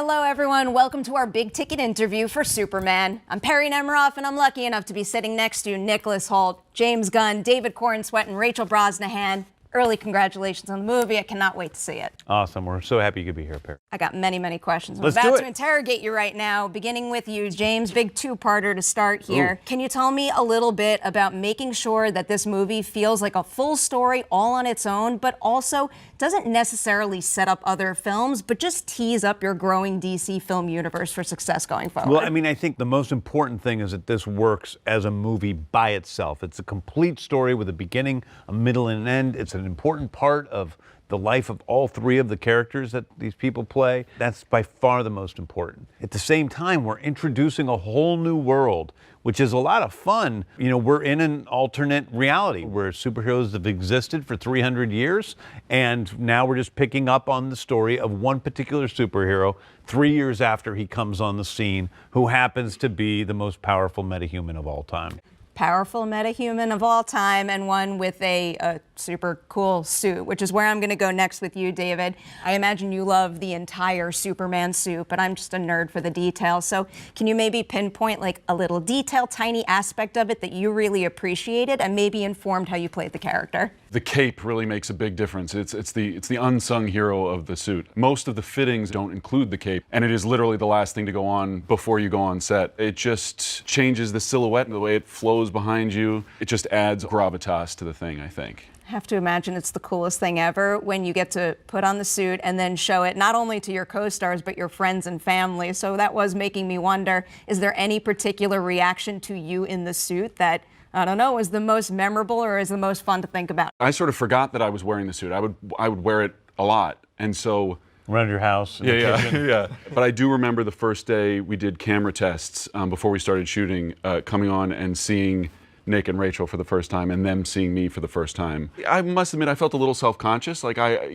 Hello, everyone. Welcome to our big ticket interview for Superman. I'm Perry Nemiroff, and I'm lucky enough to be sitting next to Nicholas Hoult, James Gunn, David Corenswet, and Rachel Brosnahan. Early congratulations on the movie. I cannot wait to see it. Awesome. We're so happy you could be here, Perry. I got many, many questions. I'm Let's about do to it. interrogate you right now, beginning with you, James. Big two-parter to start here. Ooh. Can you tell me a little bit about making sure that this movie feels like a full story all on its own, but also doesn't necessarily set up other films, but just tease up your growing DC film universe for success going forward? Well, I mean, I think the most important thing is that this works as a movie by itself. It's a complete story with a beginning, a middle, and an end. It's an important part of the life of all three of the characters that these people play. That's by far the most important. At the same time, we're introducing a whole new world, which is a lot of fun. You know, we're in an alternate reality where superheroes have existed for 300 years, and now we're just picking up on the story of one particular superhero 3 years after he comes on the scene, who happens to be the most powerful metahuman of all time. Powerful metahuman of all time, and one with a super cool suit, which is where I'm going to go next with you, David. I imagine you love the entire Superman suit, but I'm just a nerd for the details. So can you maybe pinpoint like a little detail, tiny aspect of it that you really appreciated and maybe informed how you played the character? The cape really makes a big difference. It's the unsung hero of the suit. Most of the fittings don't include the cape, and it is literally the last thing to go on before you go on set. It just changes the silhouette and the way it flows behind you. It just adds gravitas to the thing, I think. I have to imagine it's the coolest thing ever when you get to put on the suit and then show it not only to your co-stars, but your friends and family. So that was making me wonder, is there any particular reaction to you in the suit that, I don't know, is the most memorable or is the most fun to think about? I sort of forgot that I was wearing the suit. I would wear it a lot, and so Around your house. yeah. But I do remember the first day we did camera tests before we started shooting, coming on and seeing Nick and Rachel for the first time, and them seeing me for the first time. I must admit, I felt a little self-conscious. Like I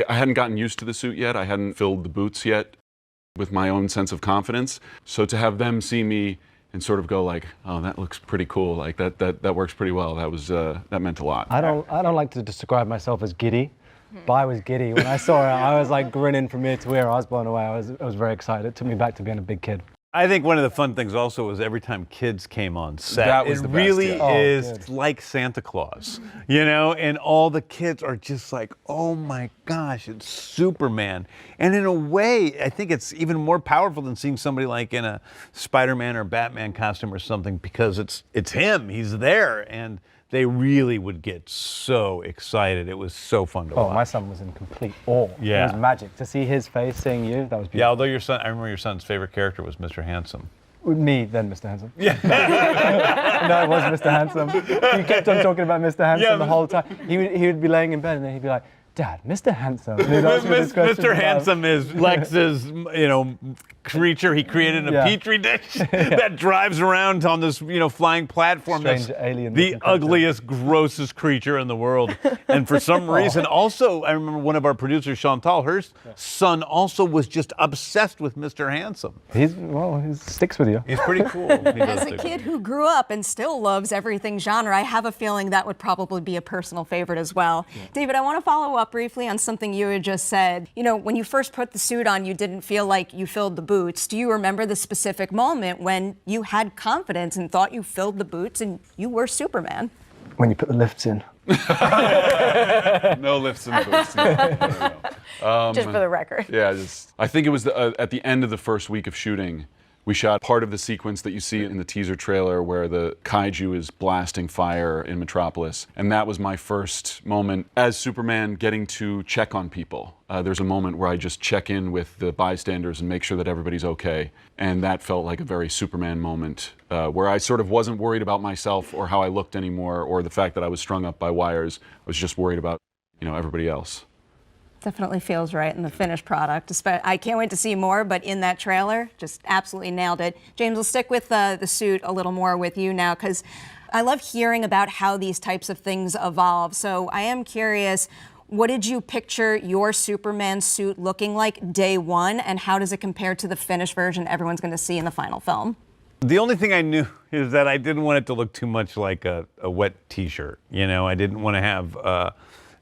hadn't gotten used to the suit yet. I hadn't filled the boots yet with my own sense of confidence. So to have them see me and sort of go like, oh, that looks pretty cool. Like that works pretty well. That meant a lot. I don't like to describe myself as giddy, but I was giddy when I saw it. I was like grinning from ear to ear. I was blown away. I was very excited. It took me back to being a big kid. I think one of the fun things also was every time kids came on set, That was the best, really yeah. is good. like Santa Claus, you know, and all the kids are just like, oh my gosh, it's Superman. And in a way, I think it's even more powerful than seeing somebody like in a Spider-Man or Batman costume or something, because it's him, he's there, and they really would get so excited. It was so fun to watch. Oh, my son was in complete awe. Yeah. It was magic. To see his face seeing you, that was beautiful. Yeah, although I remember your son's favorite character was Mr. Handsome. Me, then Mr. Handsome. Yeah. No, it was Mr. Handsome. He kept on talking about Mr. Handsome the whole time. He would be laying in bed and then he'd be like, Dad, Mr. Handsome. And he'd ask me this question Mr. about- Handsome is Lex's, creature he created in a petri dish that drives around on this, flying platform. Strange that's alien the looking creature. ugliest, grossest creature in the world. And for some reason, also, I remember one of our producers, Chantal, her son also was just obsessed with Mr. Handsome. He sticks with you. He's pretty cool. He does As a stick with kid me. who grew up and still loves everything genre, I have a feeling that would probably be a personal favorite as well. Yeah. David, I want to follow up briefly on something you had just said. You know, when you first put the suit on, you didn't feel like you filled the boots. Do you remember the specific moment when you had confidence and thought you filled the boots and you were Superman? When you put the lifts in. No lifts and boots. No. Just for the record. Yeah, I think it was at the end of the first week of shooting, we shot part of the sequence that you see in the teaser trailer where the kaiju is blasting fire in Metropolis. And that was my first moment as Superman getting to check on people. There's a moment where I just check in with the bystanders and make sure that everybody's okay. And that felt like a very Superman moment where I sort of wasn't worried about myself or how I looked anymore or the fact that I was strung up by wires. I was just worried about, everybody else. Definitely feels right in the finished product. I can't wait to see more, but in that trailer, just absolutely nailed it. James, we'll stick with the suit a little more with you now, because I love hearing about how these types of things evolve. So I am curious, what did you picture your Superman suit looking like day one, and how does it compare to the finished version everyone's going to see in the final film? The only thing I knew is that I didn't want it to look too much like a wet T-shirt. I didn't want to have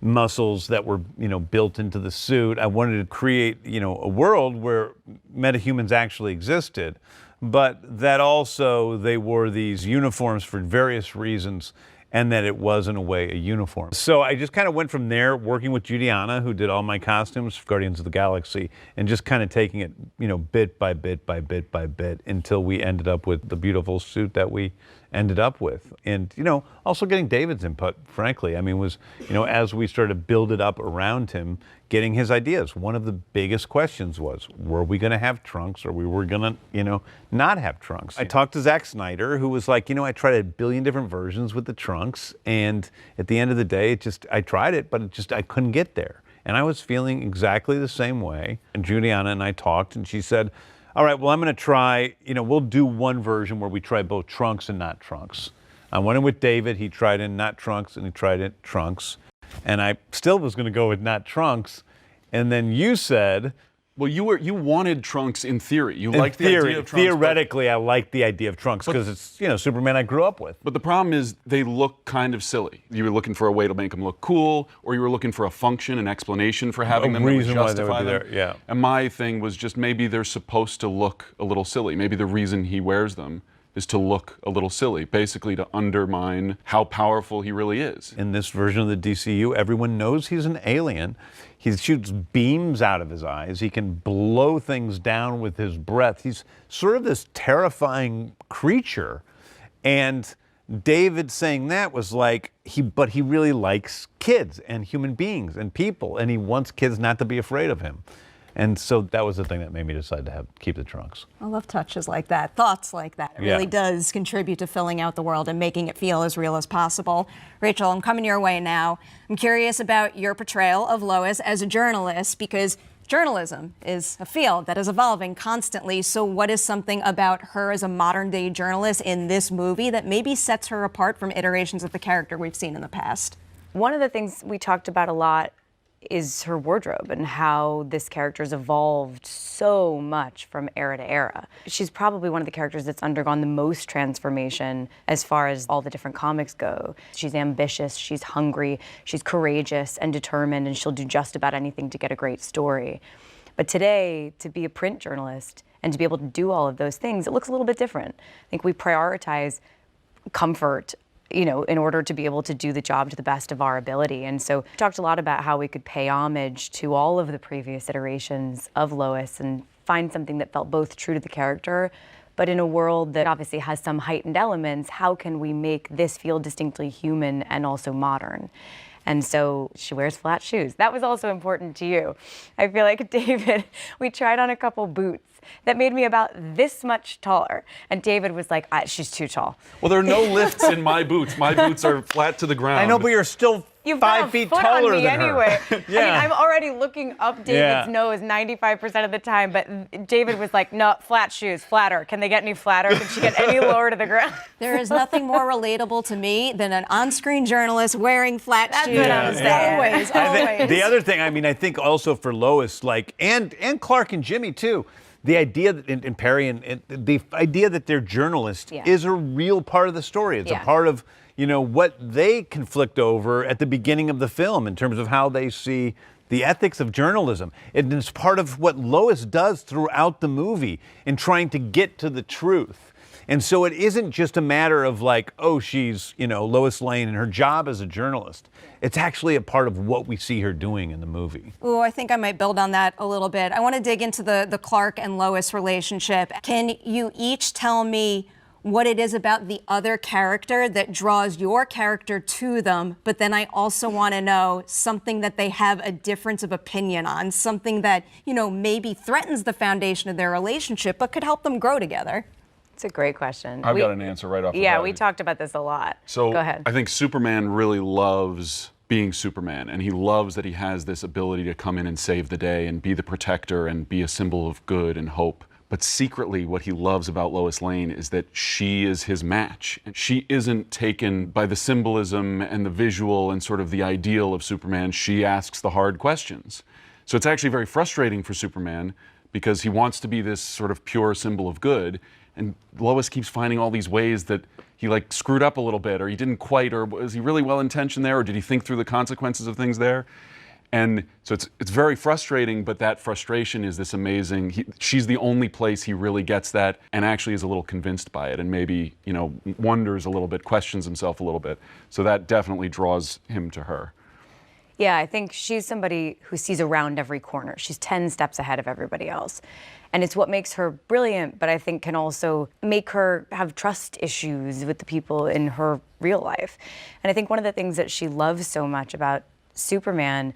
muscles that were, built into the suit. I wanted to create, a world where metahumans actually existed, but that also they wore these uniforms for various reasons, and that it was, in a way, a uniform. So I just kind of went from there, working with Judiana, who did all my costumes for Guardians of the Galaxy, and just kind of taking it, bit by bit by bit by bit, until we ended up with the beautiful suit that we ended up with. And, also getting David's input, frankly. I mean, was, as we started to build it up around him, getting his ideas. One of the biggest questions was, were we going to have trunks, or we were going to, not have trunks? I talked to Zack Snyder, who was like, I tried a billion different versions with the trunks, and at the end of the day, I tried it, but I couldn't get there. And I was feeling exactly the same way. And Juliana and I talked, and she said, all right, well, I'm going to try, we'll do one version where we try both trunks and not trunks. I went in with David. He tried in not trunks, and he tried in trunks. And I still was going to go with not trunks. And then you said, well, you wanted trunks in theory. You in liked the idea of trunks. Theoretically, I liked the idea of trunks because it's, Superman I grew up with. But the problem is they look kind of silly. You were looking for a way to make them look cool, or you were looking for a function, an explanation for having them, reason that would why they would justify be them. there, yeah. And my thing was just maybe they're supposed to look a little silly. Maybe the reason he wears them is to look a little silly, basically to undermine how powerful he really is. In this version of the DCU, everyone knows he's an alien. He shoots beams out of his eyes. He can blow things down with his breath. He's sort of this terrifying creature. And David saying that was like, but he really likes kids and human beings and people, and he wants kids not to be afraid of him. And so that was the thing that made me decide to keep the trunks. I love touches like that, thoughts like that. It really does contribute to filling out the world and making it feel as real as possible. Rachel, I'm coming your way now. I'm curious about your portrayal of Lois as a journalist, because journalism is a field that is evolving constantly. So what is something about her as a modern day journalist in this movie that maybe sets her apart from iterations of the character we've seen in the past? One of the things we talked about a lot is her wardrobe and how this character's evolved so much from era to era. She's probably one of the characters that's undergone the most transformation as far as all the different comics go. She's ambitious, she's hungry, she's courageous and determined, and she'll do just about anything to get a great story. But today, to be a print journalist and to be able to do all of those things, it looks a little bit different. I think we prioritize comfort, in order to be able to do the job to the best of our ability. And so we talked a lot about how we could pay homage to all of the previous iterations of Lois and find something that felt both true to the character, but in a world that obviously has some heightened elements, how can we make this feel distinctly human and also modern? And so she wears flat shoes. That was also important to you. I feel like, David, we tried on a couple boots that made me about this much taller. And David was like, she's too tall. Well, there are no lifts in my boots. My boots are flat to the ground. I know, but you're still You've 5 feet got a foot taller on me than anyway. her. I mean, I'm already looking up David's nose 95% of the time, but David was like, no, flat shoes, flatter. Can they get any flatter? Can she get any lower to the ground? There is nothing more relatable to me than an on-screen journalist wearing flat shoes. What I'm saying. Always. The other thing, I think also for Lois, and Clark and Jimmy too, the idea that, and Perry, and the idea that they're journalists is a real part of the story. It's a part of, what they conflict over at the beginning of the film in terms of how they see the ethics of journalism. It's part of what Lois does throughout the movie in trying to get to the truth. And so it isn't just a matter of like, oh, she's, Lois Lane and her job as a journalist. It's actually a part of what we see her doing in the movie. Ooh, I think I might build on that a little bit. I want to dig into the Clark and Lois relationship. Can you each tell me what it is about the other character that draws your character to them, but then I also want to know something that they have a difference of opinion on, something that, maybe threatens the foundation of their relationship, but could help them grow together? It's a great question. I've got an answer right off the bat. Yeah, we talked about this a lot. So go ahead. I think Superman really loves being Superman, and he loves that he has this ability to come in and save the day and be the protector and be a symbol of good and hope. But secretly, what he loves about Lois Lane is that she is his match. And she isn't taken by the symbolism and the visual and sort of the ideal of Superman. She asks the hard questions. So it's actually very frustrating for Superman because he wants to be this sort of pure symbol of good. And Lois keeps finding all these ways that he like screwed up a little bit, or he didn't quite, or was he really well intentioned there, or did he think through the consequences of things there? And so it's very frustrating, but that frustration is this amazing. She's the only place he really gets that, and actually is a little convinced by it, and maybe wonders a little bit, questions himself a little bit. So that definitely draws him to her. Yeah, I think she's somebody who sees around every corner. She's 10 steps ahead of everybody else. And it's what makes her brilliant, but I think can also make her have trust issues with the people in her real life. And I think one of the things that she loves so much about Superman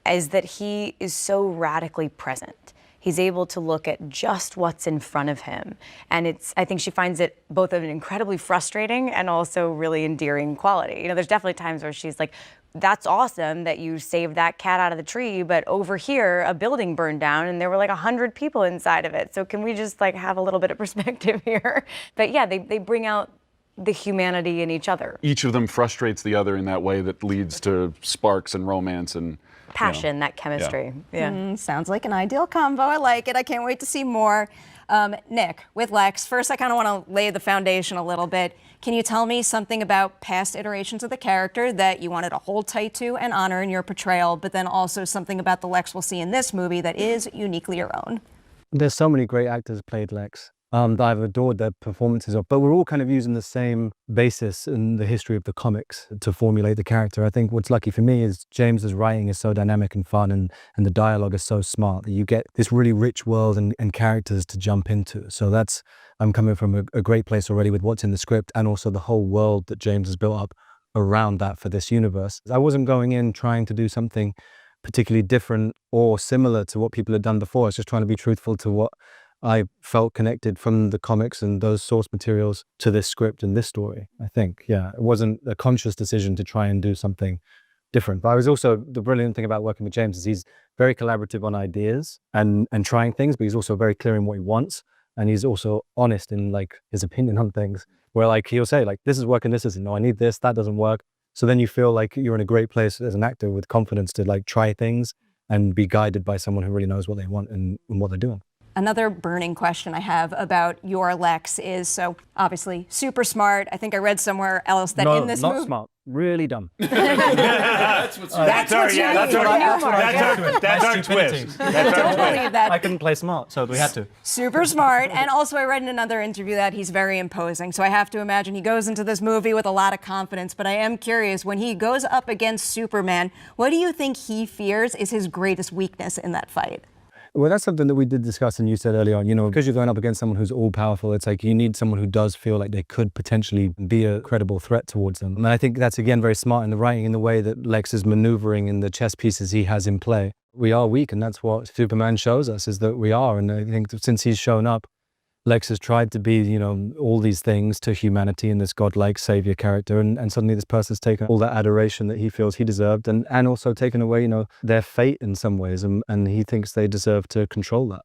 is that he is so radically present. He's able to look at just what's in front of him. And I think she finds it both an incredibly frustrating and also really endearing quality. There's definitely times where she's like, that's awesome that you saved that cat out of the tree, but over here, a building burned down and there were like 100 people inside of it. So can we just like have a little bit of perspective here? But yeah, they bring out the humanity in each other. Each of them frustrates the other in that way that leads to sparks and romance and passion, that chemistry. Yeah. Sounds like an ideal combo. I like it. I can't wait to see more. Nick, with Lex, first I kind of want to lay the foundation a little bit. Can you tell me something about past iterations of the character that you wanted to hold tight to and honor in your portrayal, but then also something about the Lex we'll see in this movie that is uniquely your own? There's so many great actors played Lex that I've adored their performances of, but we're all kind of using the same basis in the history of the comics to formulate the character. I think what's lucky for me is James's writing is so dynamic and fun, and the dialogue is so smart that you get this really rich world and characters to jump into. So I'm coming from a great place already with what's in the script and also the whole world that James has built up around that for this universe. I wasn't going in trying to do something particularly different or similar to what people had done before. I was just trying to be truthful to what I felt connected from the comics and those source materials to this script and this story, I think. Yeah, it wasn't a conscious decision to try and do something different. But I was also, the brilliant thing about working with James is he's very collaborative on ideas and trying things, but he's also very clear in what he wants. And he's also honest in like his opinion on things, where like he'll say like, this is working, this isn't, no, I need this, that doesn't work. So then you feel like you're in a great place as an actor with confidence to like try things and be guided by someone who really knows what they want and what they're doing. Another burning question I have about your Lex is, so obviously super smart. I think I read somewhere else that in this movie... Not smart, really dumb. That's our twist. Don't believe that. I couldn't play smart, so we had to. Super smart. And also I read in another interview that he's very imposing. So I have to imagine he goes into this movie with a lot of confidence. But I am curious, when he goes up against Superman, what do you think he fears is his greatest weakness in that fight? Well, that's something that we did discuss, and you said earlier on, because you're going up against someone who's all-powerful, it's like you need someone who does feel like they could potentially be a credible threat towards them. And I think that's, again, very smart in the writing, in the way that Lex is maneuvering in the chess pieces he has in play. We are weak, and that's what Superman shows us, is that we are. And I think that since he's shown up, Lex has tried to be, all these things to humanity and this godlike savior character, and suddenly this person's taken all that adoration that he feels he deserved and also taken away, their fate in some ways, and he thinks they deserve to control that.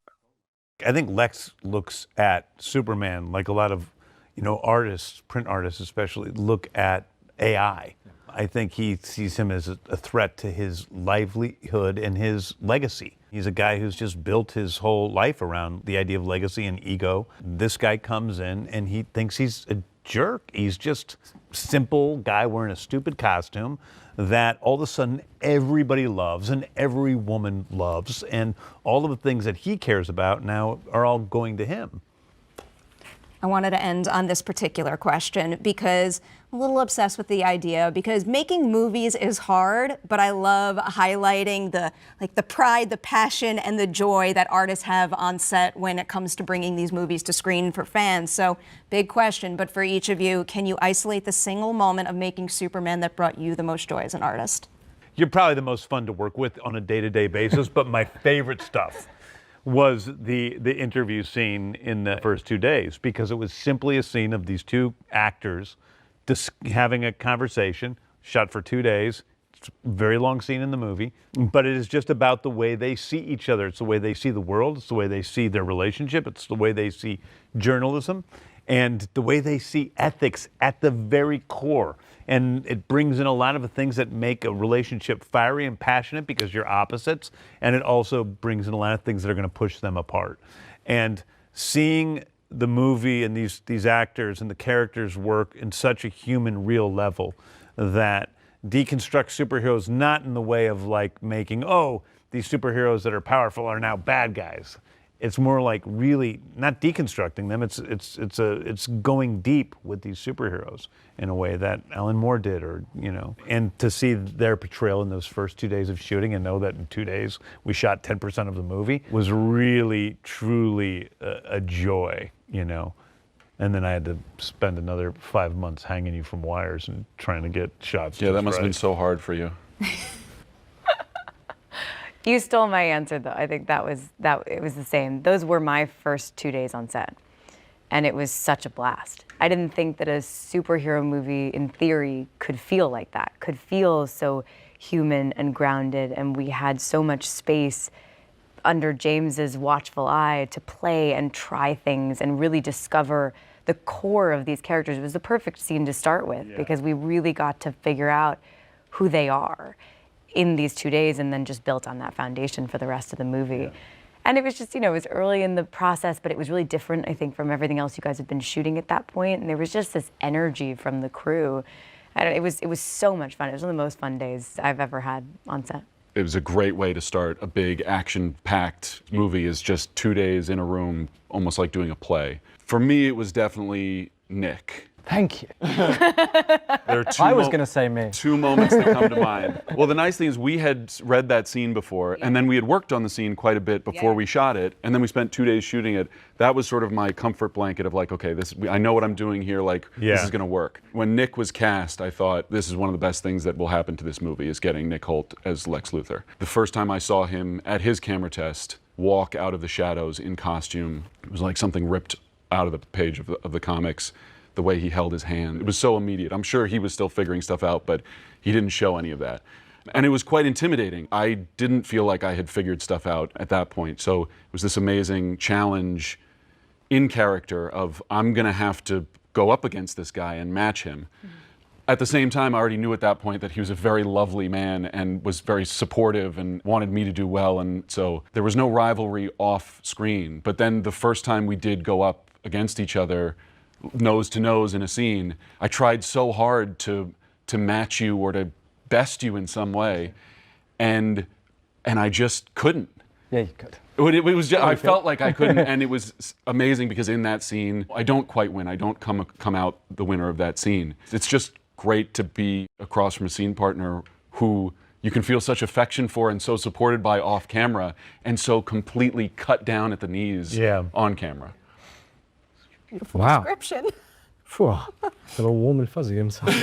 I think Lex looks at Superman like a lot of, artists, print artists especially, look at AI. I think he sees him as a threat to his livelihood and his legacy. He's a guy who's just built his whole life around the idea of legacy and ego. This guy comes in and he thinks he's a jerk. He's just a simple guy wearing a stupid costume that all of a sudden everybody loves and every woman loves, and all of the things that he cares about now are all going to him. I wanted to end on this particular question because I'm a little obsessed with the idea, because making movies is hard, but I love highlighting the pride, the passion, and the joy that artists have on set when it comes to bringing these movies to screen for fans. So, big question, but for each of you, can you isolate the single moment of making Superman that brought you the most joy as an artist? You're probably the most fun to work with on a day-to-day basis, but my favorite stuff was the interview scene in the first 2 days, because it was simply a scene of these two actors just having a conversation, shot for 2 days. It's a very long scene in the movie, but it is just about the way they see each other. It's the way they see the world. It's the way they see their relationship. It's the way they see journalism and the way they see ethics at the very core. And it brings in a lot of the things that make a relationship fiery and passionate because you're opposites. And it also brings in a lot of things that are going to push them apart. And seeing the movie and these actors and the characters work in such a human, real level that deconstruct superheroes not in the way of like making, oh, these superheroes that are powerful are now bad guys. It's more like really not deconstructing them. It's going deep with these superheroes in a way that Alan Moore did, or and to see their portrayal in those first 2 days of shooting and know that in 2 days we shot 10% of the movie was really truly a joy, And then I had to spend another 5 months hanging you from wires and trying to get shots. Yeah, that must have been so hard for you. You stole my answer, though. I think it was the same. Those were my first 2 days on set, and it was such a blast. I didn't think that a superhero movie, in theory, could feel like that, could feel so human and grounded, and we had so much space under James's watchful eye to play and try things and really discover the core of these characters. It was the perfect scene to start with because we really got to figure out who they are in these 2 days, and then just built on that foundation for the rest of the movie. And it was just, it was early in the process, but it was really different, I think, from everything else you guys had been shooting at that point. And there was just this energy from the crew. It was so much fun. It was one of the most fun days I've ever had on set. It was a great way to start a big action-packed movie, is just 2 days in a room, almost like doing a play. For me, it was definitely Nick. Thank you. There are I was going to say me. two moments that come to mind. Well, the nice thing is we had read that scene before, and then we had worked on the scene quite a bit before we shot it, and then we spent 2 days shooting it. That was sort of my comfort blanket of like, okay, I know what I'm doing here, like, this is going to work. When Nick was cast, I thought this is one of the best things that will happen to this movie, is getting Nick Holt as Lex Luthor. The first time I saw him at his camera test walk out of the shadows in costume, it was like something ripped out of the page of the comics. The way he held his hand. It was so immediate. I'm sure he was still figuring stuff out, but he didn't show any of that. And it was quite intimidating. I didn't feel like I had figured stuff out at that point. So it was this amazing challenge in character of, I'm gonna have to go up against this guy and match him. At the same time, I already knew at that point that he was a very lovely man and was very supportive and wanted me to do well. And so there was no rivalry off screen. But then the first time we did go up against each other, nose to nose in a scene, I tried so hard to match you or to best you in some way, and I just couldn't. Yeah, you could. It was just, I felt like I couldn't, and it was amazing because in that scene, I don't quite win. I don't come out the winner of that scene. It's just great to be across from a scene partner who you can feel such affection for and so supported by off camera, and so completely cut down at the knees on camera. Beautiful description. Phew, a little warm and fuzzy himself.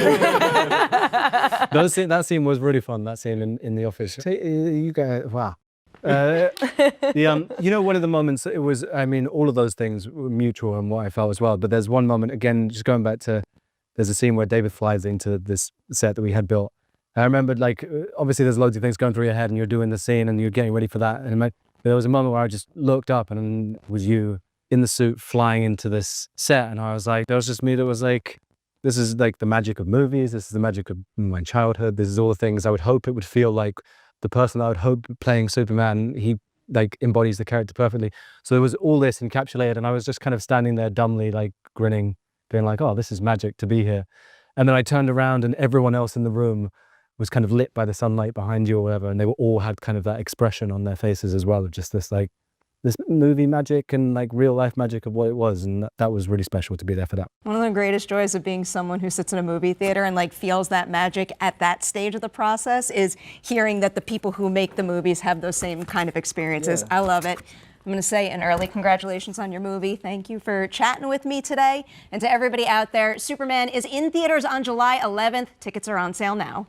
That scene was really fun. That scene in the office. You guys, wow. One of the moments, it was, all of those things were mutual and what I felt as well. But there's one moment, again, just going back to, there's a scene where David flies into this set that we had built. I remember, obviously there's loads of things going through your head and you're doing the scene and you're getting ready for that. And there was a moment where I just looked up and it was you in the suit flying into this set, and I was like, that was just me that was like, this is like the magic of movies, this is the magic of my childhood, this is all the things I would hope it would feel like. The person I would hope playing Superman, he embodies the character perfectly. So there was all this encapsulated, and I was just kind of standing there dumbly, grinning, being like, oh, this is magic to be here. And then I turned around and everyone else in the room was kind of lit by the sunlight behind you or whatever, and they all had kind of that expression on their faces as well, of just this this movie magic and real life magic of what it was, and that was really special to be there for that. One of the greatest joys of being someone who sits in a movie theater and feels that magic at that stage of the process is hearing that the people who make the movies have those same kind of experiences. I love it. I'm going to say an early congratulations on your movie. Thank you for chatting with me today. And to everybody out there, Superman is in theaters on July 11th. Tickets are on sale now.